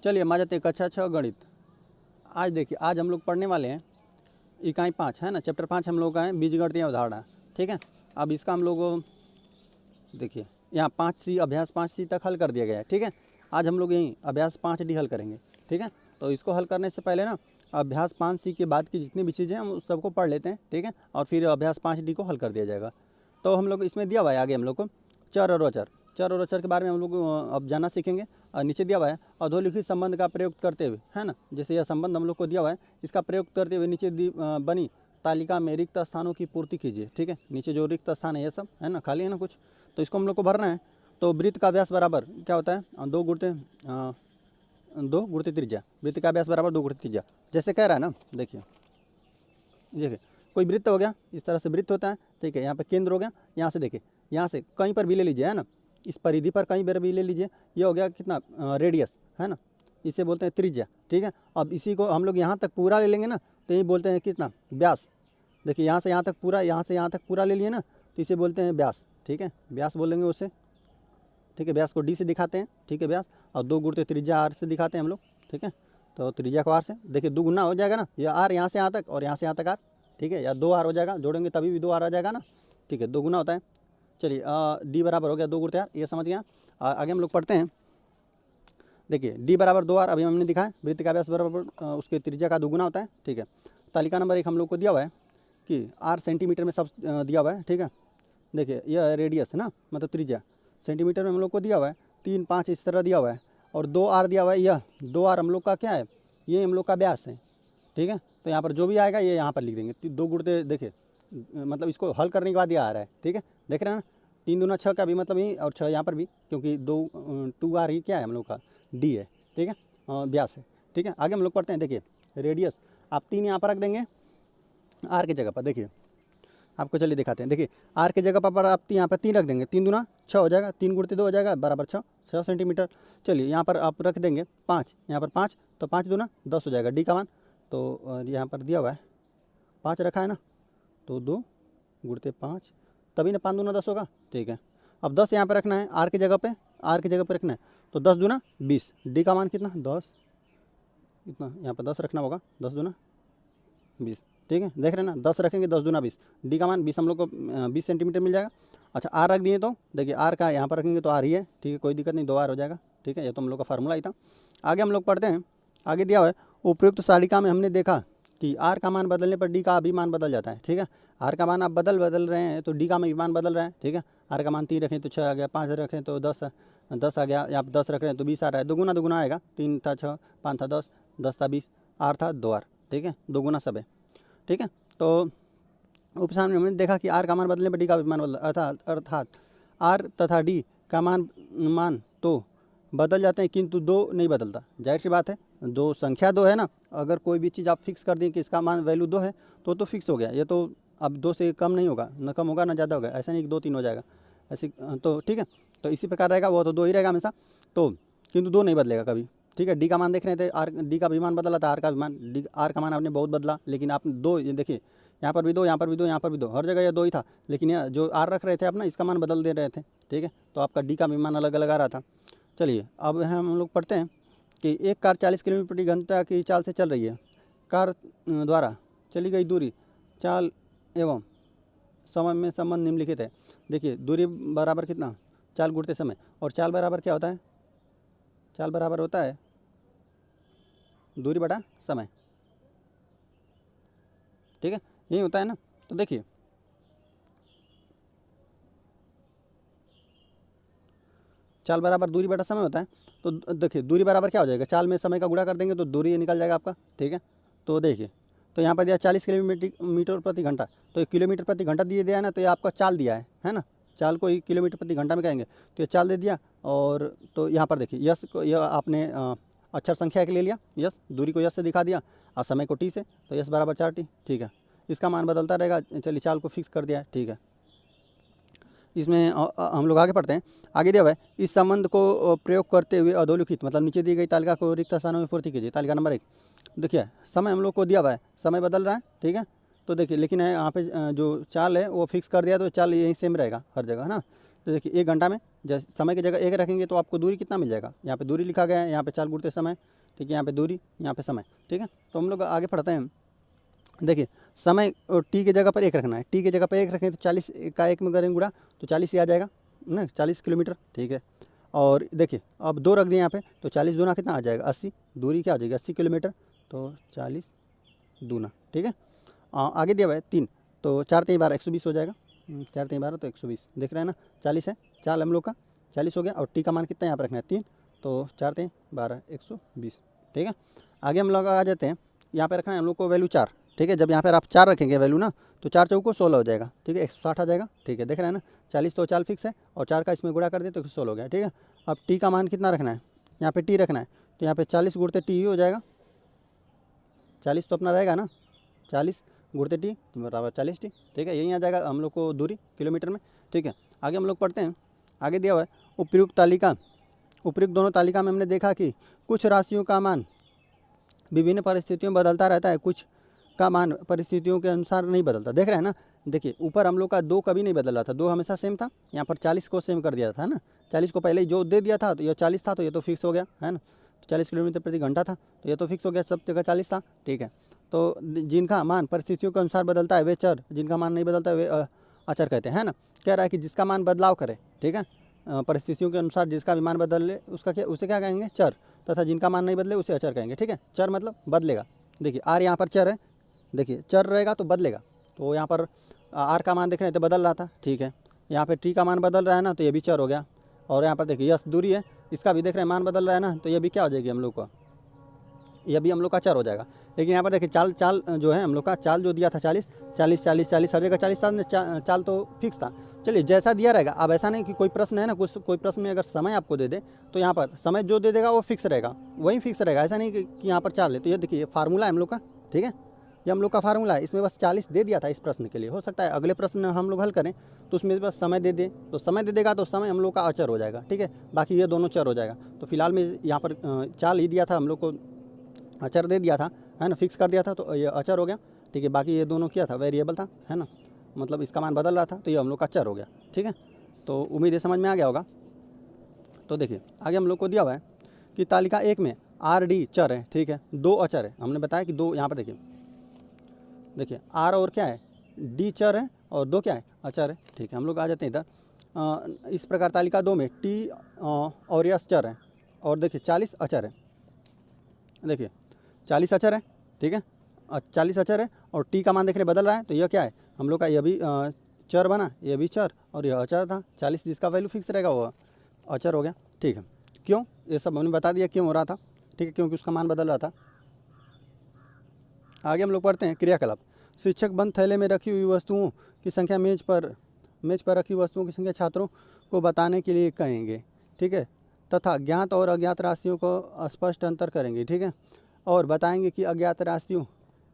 चलिए हम आ जाते हैं कक्षा 6 गणित। आज देखिए, आज हम लोग पढ़ने वाले हैं इकाई 5 है ना, चैप्टर 5 हम लोग का है बीजगणितीय अवधारणा। ठीक है, अब इसका हम लोग देखिए यहाँ 5C अभ्यास 5C तक हल कर दिया गया है। ठीक है, आज हम लोग यहीं अभ्यास 5D हल करेंगे। ठीक है, तो इसको हल करने से पहले ना अभ्यास 5C के बाद की जितनी भी चीज़ें हैं हम उस सबको पढ़ लेते हैं। ठीक है, और फिर अभ्यास 5D को हल कर दिया जाएगा। तो हम लोग इसमें दिया हुआ है आगे हम लोग को चर और अचर। चर और अचर के बारे में हम लोग अब जानना सीखेंगे। और नीचे दिया हुआ है अधोलिखित संबंध का प्रयोग करते हुए, है ना, जैसे यह संबंध हम लोग को दिया हुआ है, इसका प्रयोग करते हुए नीचे बनी तालिका में रिक्त स्थानों की पूर्ति कीजिए। ठीक है, नीचे जो रिक्त स्थान है ये सब है ना, खाली है ना कुछ, तो इसको हम लोग को भरना है। तो वृत्त का व्यास बराबर क्या होता है, 2 गुणित त्रिज्या। वृत्त का व्यास बराबर 2 गुणित त्रिज्या, जैसे कह रहा है ना। देखिए कोई वृत्त हो गया, इस तरह से वृत्त होता है। ठीक है, यहाँ पे केंद्र हो गया, यहाँ से देखिए, यहाँ से कहीं पर भी ले लीजिए, है ना, इस परिधि पर कहीं पर भी ले लीजिए। ये हो गया कितना, रेडियस, है ना, इसे बोलते हैं त्रिज्या। ठीक है, अब इसी को हम लोग यहाँ तक पूरा ले लेंगे ना, तो यही बोलते हैं कितना, व्यास। देखिए यहाँ से यहाँ तक पूरा, यहाँ से यहाँ तक पूरा ले लिए ना, तो इसे बोलते हैं व्यास। ठीक है, व्यास बोलेंगे उसे। ठीक है, व्यास को डी से दिखाते हैं। ठीक है, व्यास, और 2 गुणित त्रिज्या आर से दिखाते हैं हम लोग। ठीक है, तो त्रिज्या को आर से, देखिए दुगुना हो जाएगा ना, यह आर यहाँ से यहाँ तक और यहाँ से यहाँ तक आर। ठीक है, या 2 आर हो जाएगा, जोड़ेंगे तभी भी 2 आर आ जाएगा ना। ठीक है, 2 गुना होता है। चलिए डी बराबर हो गया 2 गुणित आर, ये समझ गया। आगे हम लोग पढ़ते हैं। देखिए डी बराबर 2 आर अभी हमने दिखाया। वृत्त का व्यास बराबर उसके त्रिज्या का दुगुना होता है। ठीक है, तालिका नंबर 1 हम लोग को दिया हुआ है कि आर सेंटीमीटर में सब दिया हुआ है। ठीक है, देखिए यह रेडियस है ना, मतलब त्रिज्या सेंटीमीटर में हम लोग को दिया हुआ है। 3, 5 इस तरह दिया हुआ है, और 2 आर दिया हुआ है। यह 2 आर हम लोग का क्या है, ये हम लोग का व्यास है। ठीक है, तो यहाँ पर जो भी आएगा ये यहाँ पर लिख देंगे। 2 गुणित, देखिए मतलब इसको हल करने के बाद ये आ रहा है। ठीक है, देख रहे हैं ना, 3 दूना 6 का भी मतलब यही, और 6 यहाँ पर भी, क्योंकि 2 आर ही क्या है हम लोग का, डी है। ठीक है, व्यास है। ठीक है, आगे हम लोग पढ़ते हैं। देखिए रेडियस आप 3 यहाँ पर रख देंगे आर की जगह पर। देखिए आपको चलिए दिखाते हैं। देखिए आर की जगह पर आप यहाँ पर 3 रख देंगे, 3 दूना 6 हो जाएगा, 3 गुणित 2 हो जाएगा बराबर 6 सेंटीमीटर। चलिए यहाँ पर आप रख देंगे 5, यहाँ पर 5, तो 5 दूना 10 हो जाएगा डी का मान। तो यहाँ पर दिया हुआ है 5 रखा है ना, तो 2 गुणित 5, तभी ना 5 दूना 10 होगा। ठीक है, अब 10 यहाँ पर रखना है आर की जगह पे, आर की जगह पर रखना है, तो 10 दूना 20, डी का मान कितना 10, इतना यहाँ पर 10 रखना होगा, 10 दूना 20। ठीक है, देख रहे हैं ना, 10 रखेंगे 10 दूना 20, डी का मान 20 हम लोग को 20 सेंटीमीटर मिल जाएगा। अच्छा आर रख दिए, तो देखिए आर का यहाँ पर रखेंगे तो आर ही है। ठीक है, कोई दिक्कत नहीं, 2 आर हो जाएगा। ठीक है, ये तो हम लोग का फार्मूला ही था। आगे हम लोग पढ़ते हैं। आगे दिया हुआ है उपयुक्त सारिका में हमने देखा कि आर का मान बदलने पर डी का भी मान बदल जाता है। ठीक है, आर का मान आप बदल रहे हैं तो डी का भी मान बदल रहा है। ठीक है, आर का मान 3 रखें तो 6 आ गया, 5 रखें तो 10 आ गया, या आप 10 रख रहे हैं तो 20 आ रहा है। दुगुना दुगुना आएगा, 3 था 6, 5 था 10, 10 था 20, आर था 2 आर। ठीक है, दोगुना सब है। ठीक है, तो उपसाम में हमने देखा कि आर का मान बदलने पर डी का भी मान बदल, अर्थात आर तथा डी का मान तो बदल जाते हैं, किंतु 2 नहीं बदलता। जाहिर सी बात है, दो संख्या 2 है ना, अगर कोई भी चीज़ आप फिक्स कर दें कि इसका मान वैल्यू 2 है तो फिक्स हो गया। ये तो अब 2 से कम नहीं होगा, ना कम होगा ना ज़्यादा होगा, ऐसा नहीं कि 2, 3 हो जाएगा ऐसे। तो ठीक है, तो इसी प्रकार रहेगा, वो तो 2 ही रहेगा हमेशा, तो किंतु 2 नहीं बदलेगा कभी। ठीक है, डी का मान देख रहे थे, आर डी का भी मान बदला था, आर का भी मान, डी आर का मान आपने बहुत बदला, लेकिन आप 2, ये देखिए यहाँ पर भी 2, यहाँ पर भी 2, यहाँ पर भी 2, हर जगह ये 2 ही था, लेकिन यह जो आर रख रहे थे आप ना, इसका मान बदल दे रहे थे। ठीक है, तो आपका डी का भी मान अलग अलग आ रहा था। चलिए अब हम लोग पढ़ते हैं कि एक कार 40 किलोमीटर प्रति घंटा की चाल से चल रही है। कार द्वारा चली गई दूरी, चाल एवं समय में संबंध निम्नलिखित है। देखिए दूरी बराबर कितना, चाल गुणित समय, और चाल बराबर क्या होता है, चाल बराबर होता है दूरी बटा समय। ठीक है, यही होता है ना। तो देखिए चाल बराबर दूरी बटा समय होता है। तो देखिए दूरी बराबर क्या हो जाएगा, चाल में समय का गुणा कर देंगे तो दूरी ये निकल जाएगा आपका। ठीक है, तो देखिए, तो यहाँ पर दिया 40 किलोमीटर प्रति घंटा, तो ये किलोमीटर प्रति घंटा दिए दिया है ना, तो ये आपका चाल दिया है ना, चाल को ही किलोमीटर प्रति घंटा में कहेंगे, तो ये चाल दे दिया। और तो यहाँ पर देखिए यस को, यह आपने अक्षर संख्या के ले लिया, यस दूरी को यस से दिखा दिया और समय को टी से, तो यस बराबर 4t। ठीक है, इसका मान बदलता रहेगा। चलिए चाल को फिक्स कर दिया है। ठीक है, इसमें हम लोग आगे पढ़ते हैं। आगे दिया हुआ है इस संबंध को प्रयोग करते हुए अधोलिखित, मतलब नीचे दी गई तालिका को रिक्त स्थानों में पूर्ति कीजिए। तालिका नंबर 1, देखिए समय हम लोग को दिया हुआ है, समय बदल रहा है। ठीक है, तो देखिए लेकिन यहाँ पे जो चाल है वो फिक्स कर दिया, तो चाल यही सेम रहेगा हर जगह, है ना। तो देखिए 1 घंटा में जैसे समय की जगह 1 रखेंगे तो आपको दूरी कितना मिल जाएगा, यहाँ पे दूरी लिखा गया है, यहाँ पे चाल गुणते समय, ठीक है, यहाँ पे दूरी, यहाँ पे समय, ठीक है। तो हम लोग आगे पढ़ते हैं। देखिए समय टी की जगह पर 1 रखना है, टी की जगह पर 1 रखें तो 40 का 1 में करेंगे गुणा तो 40 ही आ जाएगा ना, 40 किलोमीटर, ठीक है। और देखिए अब 2 रख दिए यहाँ पे तो 40 दूना कितना आ जाएगा 80, दूरी क्या आ जाएगी 80 किलोमीटर, तो 40 दूना, ठीक है। आगे दिया हुआ है 3, तो 4 3 12 120 हो जाएगा, 4 3 12 तो 120, देख रहे हैं ना, 40 है, चाल हम लोग का 40 हो गया, और टी का मान कितना यहाँ पर रखना है 3, तो 4 3 12 120, ठीक है। आगे हम लोग आ जाते हैं, यहाँ पे रखना है हम लोग को वैल्यू 4, ठीक है। जब यहाँ पर आप 4 रखेंगे वैल्यू ना, तो 4 चौको 16 हो जाएगा, ठीक है, 160 आ जाएगा, ठीक है, देख रहे हैं ना, 40 तो चाल फिक्स है, और 4 का इसमें गुणा कर दिए तो 16 हो गया, ठीक है। अब टी का मान कितना रखना है, यहाँ पे टी रखना है, तो यहाँ पे 40 गुणते टी ही हो जाएगा, 40 तो अपना रहेगा ना, 40 गुणते टी बराबर 40 टी, ठीक है, यही आ जाएगा हम लोग को दूरी किलोमीटर में, ठीक है। आगे हम लोग पढ़ते हैं, आगे दिया हुआ है उपयुक्त तालिका। उपयुक्त दोनों तालिका में हमने देखा कि कुछ राशियों का मान विभिन्न परिस्थितियों में बदलता रहता है, कुछ का मान परिस्थितियों के अनुसार नहीं बदलता, देख रहे हैं ना। देखिए ऊपर हम लोग का 2 कभी नहीं बदल रहा था, 2 हमेशा सेम था, यहाँ पर 40 को सेम कर दिया था ना, 40 को पहले ही जो दे दिया था, तो ये 40 था, तो ये तो फिक्स हो गया है ना, 40 किलोमीटर प्रति घंटा था, तो ये तो फिक्स हो गया, सब जगह 40 था, ठीक है। तो जिनका मान परिस्थितियों के अनुसार बदलता है वे चर, जिनका मान नहीं बदलता है वे अचर कहते हैं, है ना। कह रहा है कि जिसका मान बदलाव करे, ठीक है, परिस्थितियों के अनुसार जिसका भी मान बदल ले उसका क्या, उसे क्या कहेंगे चर, तथा जिनका मान नहीं बदले उसे अचर कहेंगे, ठीक है। चर मतलब बदलेगा, देखिए आर यहाँ पर चर है, देखिए चर रहेगा तो बदलेगा, तो यहाँ पर आर का मान देख रहे हैं तो बदल रहा था, ठीक है। यहाँ पे टी का मान बदल रहा है ना, तो ये भी चर हो गया, और यहाँ पर देखिए यस दूरी है, इसका भी देख रहे हैं मान बदल रहा है ना, तो ये भी क्या हो जाएगी हम लोग का, यह भी हम लोग का चर हो जाएगा। लेकिन यहाँ पर देखिए चाल जो है हम लोग का, चाल जो दिया था 40 40 40 40 हर जगह 40 था, चाल तो फिक्स था। चलिए जैसा दिया रहेगा, अब ऐसा नहीं कि कोई प्रश्न है ना, कोई प्रश्न में अगर समय आपको दे दे तो यहाँ पर समय जो दे देगा वो फिक्स रहेगा, वही फिक्स रहेगा, ऐसा नहीं कि यहाँ पर चाल है। तो ये देखिए फार्मूला है हम लोग का, ठीक है, ये हम लोग का फार्मूला है, इसमें बस 40 दे दिया था इस प्रश्न के लिए। हो सकता है अगले प्रश्न हम लोग हल करें तो उसमें बस समय दे दे, तो समय दे देगा तो समय हम लोग का अचर हो जाएगा, ठीक है, बाकी ये दोनों चर हो जाएगा। तो फिलहाल में यहाँ पर चाल ही दिया था हम लोग को, अचर दे दिया था, है ना, फिक्स कर दिया था, तो ये अचर हो गया, ठीक है। बाकी ये दोनों क्या था, वेरिएबल था, है ना, मतलब इसका मान बदल रहा था, तो ये हम लोग का अचर हो गया, ठीक है। तो उम्मीद है समझ में आ गया होगा। तो देखिए आगे हम लोग को दिया हुआ है कि तालिका 1 में आर डी चर है, ठीक है, 2 अचर है, हमने बताया कि 2, यहाँ पर देखिए आर और क्या है डी चर है, और 2 क्या है अचर है, ठीक है। हम लोग आ जाते हैं इधर, इस प्रकार तालिका 2 में टी और यस चर है, और देखिए 40 अचर है, देखिए 40 अचर है, ठीक है, 40 अचर है, और टी का मान देख रहे बदल रहा है, तो यह क्या है हम लोग का, यह भी चर बना, ये भी चर, और यह अचर था, 40 जिसका वैल्यू फिक्स रहेगा वो अचर हो गया, ठीक है। क्यों, ये सब हमने बता दिया क्यों हो रहा था, ठीक है, क्योंकि उसका मान बदल रहा था। आगे हम लोग पढ़ते हैं क्रियाकलाप। शिक्षक बंद थैले में रखी हुई वस्तुओं की संख्या मेज पर रखी वस्तुओं की संख्या छात्रों को बताने के लिए कहेंगे, ठीक है, तथा ज्ञात और अज्ञात राशियों को स्पष्ट अंतर करेंगे, ठीक है, और बताएंगे कि अज्ञात राशियों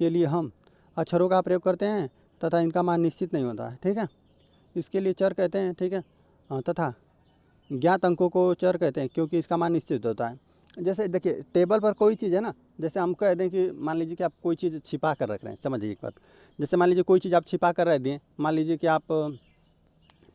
के लिए हम अक्षरों का प्रयोग करते हैं तथा इनका मान निश्चित नहीं होता है, ठीक है, इसके लिए चर कहते हैं, ठीक है, तथा ज्ञात अंकों को चर कहते हैं क्योंकि इसका मान निश्चित होता है। जैसे देखिए टेबल पर कोई चीज़ है ना, जैसे हम कह दें कि मान लीजिए कि आप कोई चीज़ छिपा कर रख रहे हैं, समझिए एक बात, जैसे मान लीजिए कोई चीज़ आप छिपा कर रख दिए, मान लीजिए कि आप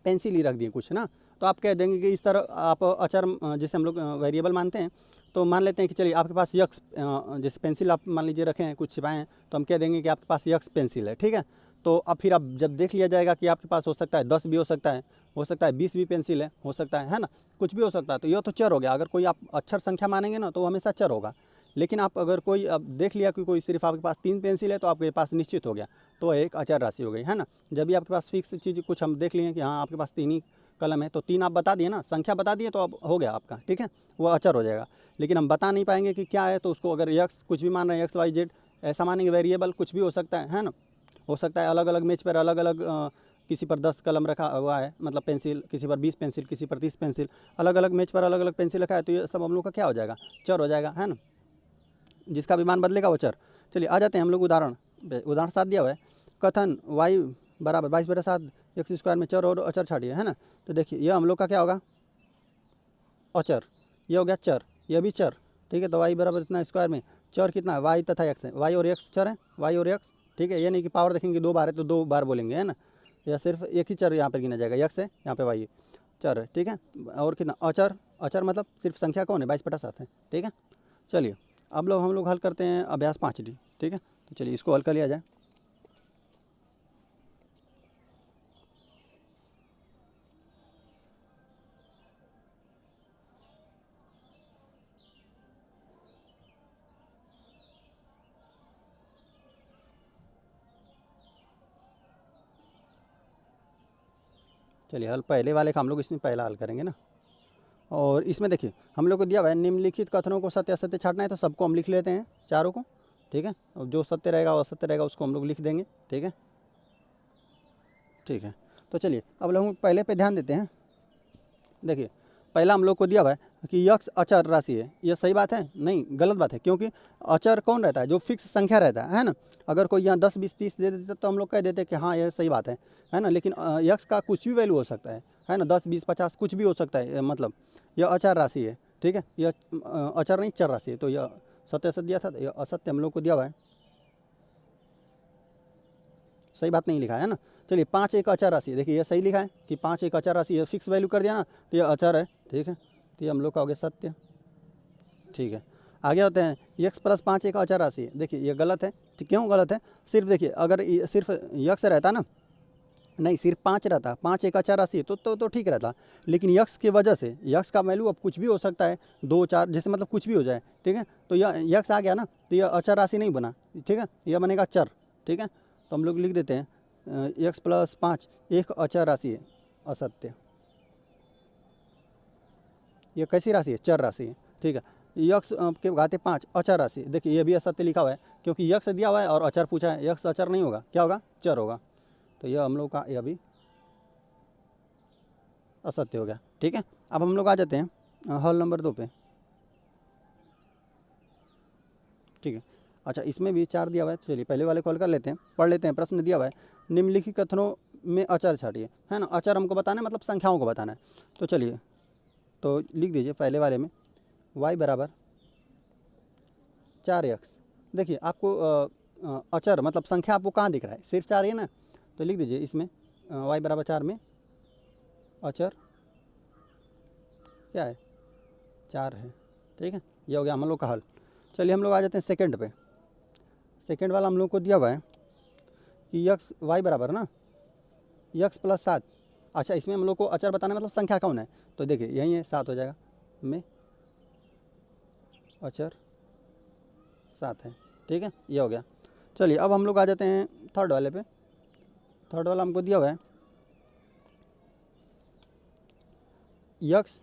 पेंसिल ही रख दिए कुछ ना, तो आप कह देंगे कि इस तरह आप अचर जैसे हम लोग वेरिएबल मानते हैं, तो मान लेते हैं कि चलिए आपके पास यक्स, जैसे पेंसिल आप मान लीजिए रखें हैं कुछ छिपाए हैं, तो हम कह देंगे कि आपके पास यक्स पेंसिल है, ठीक है। तो अब फिर आप जब देख लिया जाएगा कि आपके पास हो सकता है 10 भी हो सकता है 20 भी पेंसिल है, हो सकता है ना, कुछ भी हो सकता है, तो यह तो चर हो गया। अगर कोई आप अक्षर संख्या मानेंगे ना तो हमेशा चर होगा। लेकिन आप अगर कोई अब देख लिया कि कोई सिर्फ आपके पास 3 पेंसिल है तो आपके पास निश्चित हो गया, तो एक अचर राशि हो गई, है ना। जब भी आपके पास फिक्स चीज़ कुछ हम देख लिए कि हाँ आपके पास 3 ही कलम है, तो 3 आप बता दिए ना, संख्या बता दिए, तो अब हो गया आपका, ठीक है, वो अचर हो जाएगा। लेकिन हम बता नहीं पाएंगे कि क्या है, तो उसको अगर यक्स कुछ भी मान रहे हैं, एक्स वाई जेड ऐसा मानेंगे, वेरिएबल कुछ भी हो सकता है ना, हो सकता है अलग अलग मेज पर अलग अलग, किसी पर 10 कलम रखा हुआ है, मतलब पेंसिल, किसी पर 20 पेंसिल, किसी पर 30 पेंसिल, अलग अलग मेज पर अलग अलग पेंसिल रखा है, तो ये सब हम लोग का क्या हो जाएगा, चर हो जाएगा, है ना, जिसका भी मान बदलेगा वो चर। चलिए आ जाते हैं हम लोग उदाहरण 7 दिया हुआ है, कथन y बराबर 22/7 एक्स स्क्वायर में चर और अचर छाड़िए, है ना। तो देखिए ये हम लोग का क्या होगा, अचर, ये हो गया चर, ये भी चर, ठीक है। तो y बराबर इतना स्क्वायर में चर कितना है, y तथा x है, y और x चर है, y और x, ठीक है। ये नहीं कि पावर देखेंगे 2 बार है तो 2 बार बोलेंगे, है ना, या सिर्फ एक ही चर यहाँ पर गिना जाएगा, x है, यहाँ पे y है। चर है, ठीक है। और कितना अचर, अचर मतलब सिर्फ संख्या कौन है, 22/7 है, ठीक है। चलिए अब लोग हम लोग हल करते हैं अभ्यास 5D, ठीक है। तो चलिए इसको हल कर लिया जाए। चलिए हल पहले वाले का हम लोग इसमें पहला हल करेंगे ना। और इसमें देखिए हम लोग को दिया हुआ है निम्नलिखित कथनों को सत्य असत्य छांटना है, तो सबको हम लिख लेते हैं चारों को, ठीक है। और जो सत्य रहेगा वो असत्य रहेगा उसको हम लोग लिख देंगे, ठीक है, ठीक है। तो चलिए अब लोग पहले पे ध्यान देते हैं। देखिए पहला हम लोग को दिया हुआ है कि यक्स अचर राशि है, ये सही बात है? नहीं, गलत बात है, क्योंकि अचर कौन रहता है, जो फिक्स संख्या रहता है ना। अगर कोई यहाँ 10 20 30 दे देते तो हम लोग कह देते कि हाँ ये सही बात है ना। लेकिन यक्स का कुछ भी वैल्यू हो सकता है ना, 10 20 50 कुछ भी हो सकता है, मतलब यह अचर राशि है, ठीक है। यह अचर नहीं चर राशि है, तो यह सत्य असत्य दिया था, यह असत्य हम लोग को दिया हुआ है, सही बात नहीं लिखा है ना। चलिए 5 एक अचर राशि है, देखिए ये सही लिखा है कि 5 एक अचर राशि है, फिक्स वैल्यू कर दिया ना, तो ये अचर है, ठीक है। तो ये हम लोग का हो गया सत्य, ठीक है। आगे होते हैं यक्स प्लस 5 एक अचर राशि है, देखिए ये गलत है, ठीक। क्यों गलत है? सिर्फ देखिए अगर सिर्फ यक्स रहता ना, नहीं सिर्फ 5 रहता, 5 एक अचर राशि है तो ठीक रहता। लेकिन यक्स की वजह से, यक्स का वैल्यू अब कुछ भी हो सकता है, 2 4 जैसे मतलब कुछ भी हो जाए, ठीक है। तो यह यक्स आ गया ना, तो यह अचर राशि नहीं बना, ठीक है, यह बनेगा चर, ठीक है। तो हम लोग लिख देते हैं यक्स प्लस 5 एक अचर राशि है, असत्य। यह कैसी राशि है? चर राशि है, ठीक है। यक्स के घाते 5 अचर राशि, देखिए ये भी असत्य लिखा हुआ है, क्योंकि यक्स दिया हुआ है और अचर पूछा है, यक्स अचर नहीं होगा, क्या होगा? चर होगा। तो यह हम लोग का यह भी असत्य हो गया, ठीक है। अब हम लोग आ जाते हैं हल नंबर 2 पे, ठीक है। अच्छा इसमें भी 4 दिया हुआ है, चलिए पहले वाले को हल कर लेते हैं, पढ़ लेते हैं। प्रश्न दिया हुआ है निम्नलिखित कथनों में अचर छाटिए, है ना। अचर हमको बताना है, मतलब संख्याओं को बताना है। तो चलिए तो लिख दीजिए पहले वाले में y बराबर 4x। देखिए आपको अचर मतलब संख्या आपको कहाँ दिख रहा है? सिर्फ 4 है ना, तो लिख दीजिए इसमें y बराबर 4 में अचर क्या है? 4 है, ठीक है। ये हो गया हम लोग का हल। चलिए हम लोग आ जाते हैं सेकंड पे। सेकंड वाला हम लोग को दिया हुआ है कि यक्स वाई बराबर ना यक्स प्लस 7। अच्छा इसमें हम लोग को अचर बताना मतलब संख्या कौन है, तो देखिए यही है 7 हो जाएगा, में अचर 7 है, ठीक है। ये हो गया। चलिए अब हम लोग आ जाते हैं थर्ड वाले पे। थर्ड वाला हमको दिया हुआ है यक्स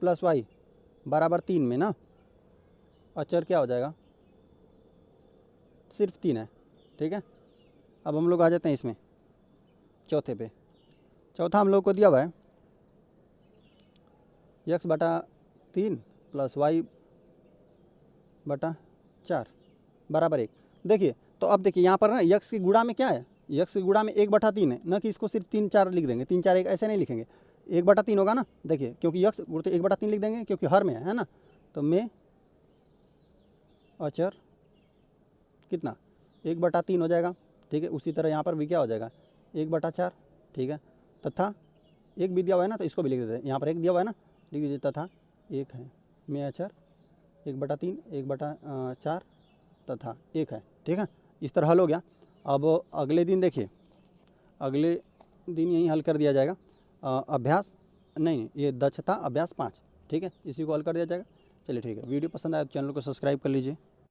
प्लस वाई बराबर 3 में ना अचर क्या हो जाएगा? सिर्फ 3 है, ठीक है। अब हम लोग आ जाते हैं इसमें चौथे पे। चौथा हम लोग को दिया हुआ है यक्स बटा 3 प्लस वाई बटा 4 बराबर 1। देखिए तो अब देखिए यहाँ पर ना यक्स की गुणा में क्या है? यक्स की गुणा में 1/3 है ना, कि इसको सिर्फ 3 4 लिख देंगे, 3 4 1 ऐसे नहीं लिखेंगे, 1/3 होगा ना। देखिए क्योंकि यक्स गुणते 1/3 लिख देंगे क्योंकि हर में है ना। तो में अचर कितना? 1/3 हो जाएगा, ठीक है। उसी तरह यहाँ पर भी क्या हो जाएगा? 1/4, ठीक है। तथा एक भी दिया हुआ है ना, तो इसको भी लिख देते हैं, यहाँ पर 1 दिया हुआ है ना, लिख दीजिए तथा 1 है, में अचर 1/3 1/4 तथा 1 है, ठीक है। इस तरह हल हो गया। अब अगले दिन देखिए, अगले दिन यही हल कर दिया जाएगा अभ्यास नहीं, ये दक्षता अभ्यास 5, ठीक है। इसी को हल कर दिया जाएगा। चलिए ठीक है, वीडियो पसंद आया तो चैनल को सब्सक्राइब कर लीजिए।